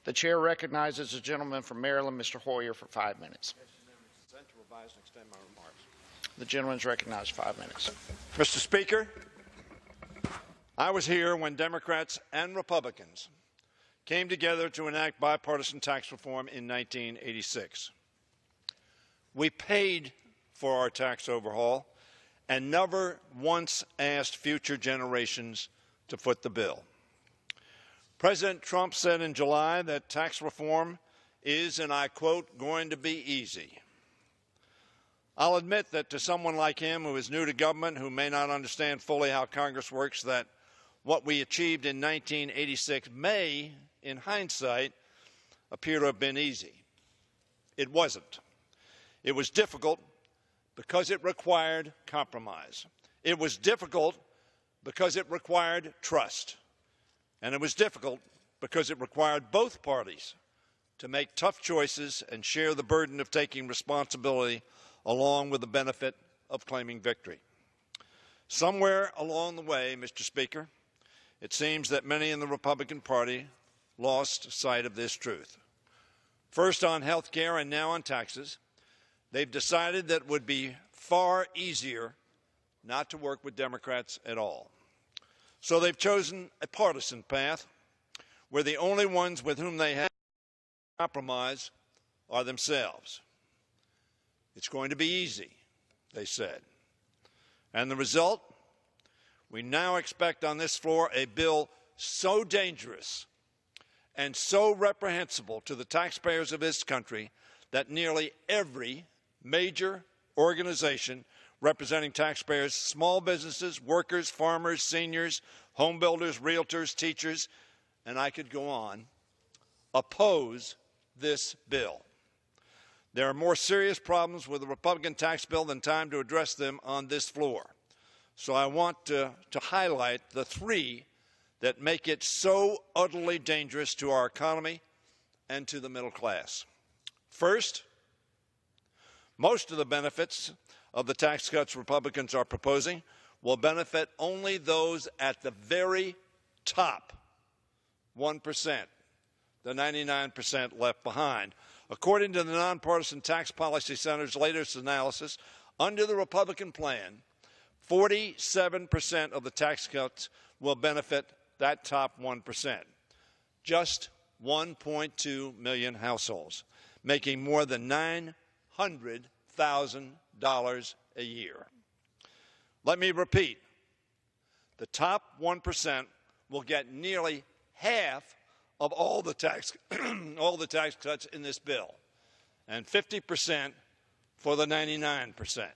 The chair recognizes the gentleman from Maryland, Mr. Hoyer, for 5 minutes. The gentleman is recognized 5 minutes. Mr. Speaker, I was here when Democrats and Republicans came together to enact bipartisan tax reform in 1986. We paid for our tax overhaul and never once asked future generations to foot the bill. President Trump said in July that tax reform is, and I quote, going to be easy. I'll admit that to someone like him who is new to government, who may not understand fully how Congress works, that what we achieved in 1986 may, in hindsight, appear to have been easy. It wasn't. It was difficult because it required compromise. It was difficult because it required trust. And it was difficult because it required both parties to make tough choices and share the burden of taking responsibility along with the benefit of claiming victory. Somewhere along the way, Mr. Speaker, it seems that many in the Republican Party lost sight of this truth. First on health care and now on taxes, they've decided that it would be far easier not to work with Democrats at all. So they've chosen a partisan path where the only ones with whom they have compromise are themselves. It's going to be easy, they said. And the result? We now expect on this floor a bill so dangerous and so reprehensible to the taxpayers of this country that nearly every major organization representing taxpayers, small businesses, workers, farmers, seniors, home builders, realtors, teachers, and I could go on, oppose this bill. There are more serious problems with the Republican tax bill than time to address them on this floor. So I want to highlight the three that make it so utterly dangerous to our economy and to the middle class. First, most of the benefits of the tax cuts Republicans are proposing will benefit only those at the very top 1%, the 99% left behind. According to the Nonpartisan Tax Policy Center's latest analysis, under the Republican plan, 47% of the tax cuts will benefit that top 1%, just 1.2 million households, making more than $900,000 a year. Let me repeat, the top 1% will get nearly half of all the tax cuts in this bill, and 50% for the 99%.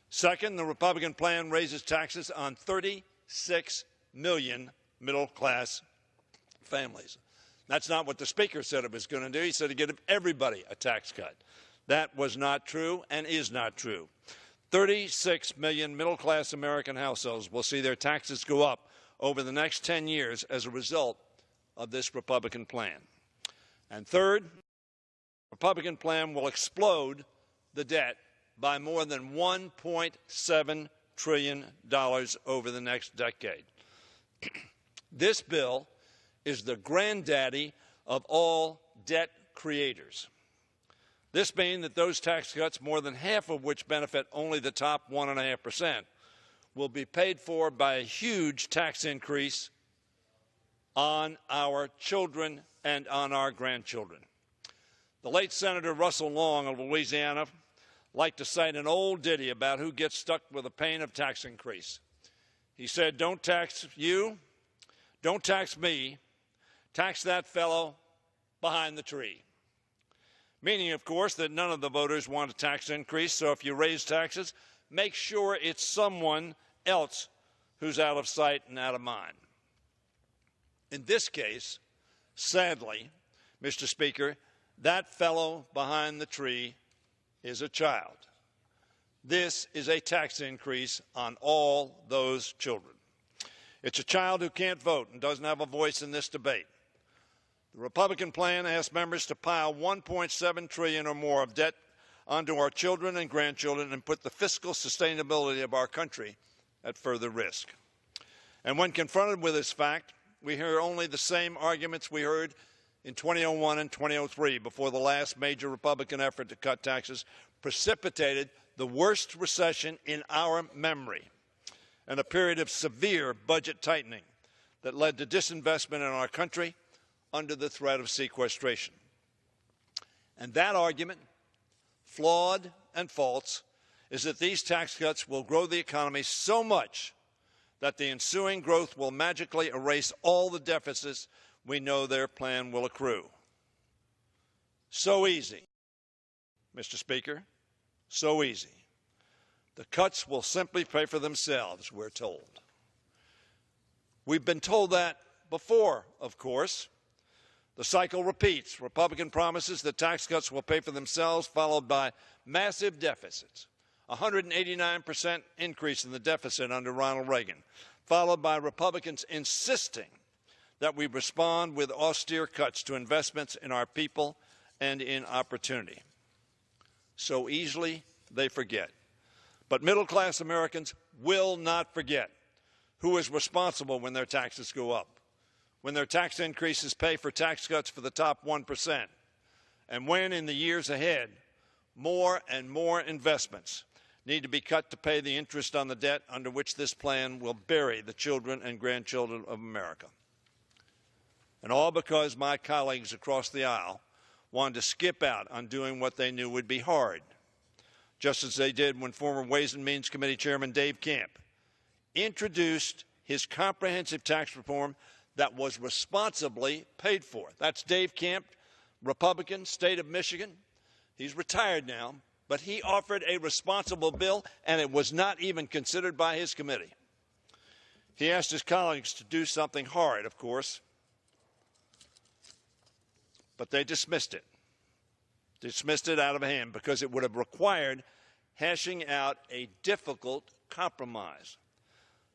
Second, the Republican plan raises taxes on 36 million middle-class families. That's not what the Speaker said it was going to do. He said he'd give everybody a tax cut. That was not true and is not true. 36 million middle-class American households will see their taxes go up over the next 10 years as a result of this Republican plan. And third, the Republican plan will explode the debt by more than $1.7 trillion over the next decade. This bill is the granddaddy of all debt creators. This means that those tax cuts, more than half of which benefit only the top 1.5%, will be paid for by a huge tax increase on our children and on our grandchildren. The late Senator Russell Long of Louisiana liked to cite an old ditty about who gets stuck with the pain of tax increase. He said, "Don't tax you, don't tax me, tax that fellow behind the tree." Meaning, of course, that none of the voters want a tax increase, so if you raise taxes, make sure it's someone else who's out of sight and out of mind. In this case, sadly, Mr. Speaker, that fellow behind the tree is a child. This is a tax increase on all those children. It's a child who can't vote and doesn't have a voice in this debate. The Republican plan asks members to pile $1.7 trillion or more of debt onto our children and grandchildren and put the fiscal sustainability of our country at further risk. And when confronted with this fact, we hear only the same arguments we heard in 2001 and 2003, before the last major Republican effort to cut taxes, precipitated the worst recession in our memory and a period of severe budget tightening that led to disinvestment in our country under the threat of sequestration. And that argument, flawed and false, is that these tax cuts will grow the economy so much that the ensuing growth will magically erase all the deficits we know their plan will accrue. So easy, Mr. Speaker, so easy. The cuts will simply pay for themselves, we're told. We've been told that before, of course. The cycle repeats. Republican promises that tax cuts will pay for themselves, followed by massive deficits. 189% increase in the deficit under Ronald Reagan, followed by Republicans insisting that we respond with austere cuts to investments in our people and in opportunity. So easily they forget. But middle-class Americans will not forget who is responsible when their taxes go up, when their tax increases pay for tax cuts for the top 1%, and when, in the years ahead, more and more investments need to be cut to pay the interest on the debt under which this plan will bury the children and grandchildren of America. And all because my colleagues across the aisle wanted to skip out on doing what they knew would be hard, just as they did when former Ways and Means Committee Chairman Dave Camp introduced his comprehensive tax reform that was responsibly paid for. That's Dave Camp, Republican, state of Michigan. He's retired now, but he offered a responsible bill, and it was not even considered by his committee. He asked his colleagues to do something hard, of course, but they dismissed it. Dismissed it out of hand because it would have required hashing out a difficult compromise.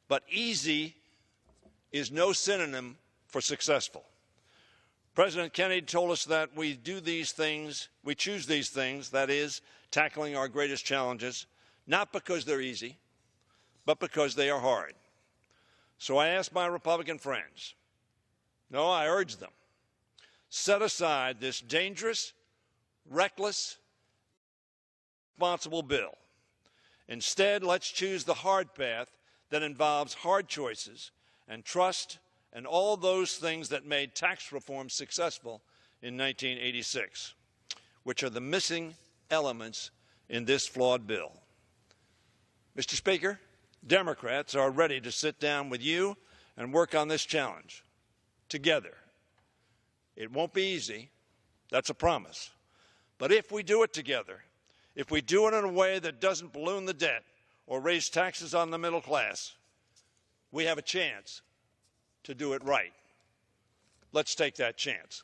But easy is no synonym for successful. President Kennedy told us that we do these things, we choose these things, that is, tackling our greatest challenges, not because they're easy, but because they are hard. So I ask my Republican friends, no, I urge them, set aside this dangerous, reckless, irresponsible bill. Instead, let's choose the hard path that involves hard choices and trust and all those things that made tax reform successful in 1986, which are the missing elements in this flawed bill. Mr. Speaker, Democrats are ready to sit down with you and work on this challenge together. It won't be easy, that's a promise. But if we do it together, if we do it in a way that doesn't balloon the debt or raise taxes on the middle class, we have a chance to do it right. Let's take that chance.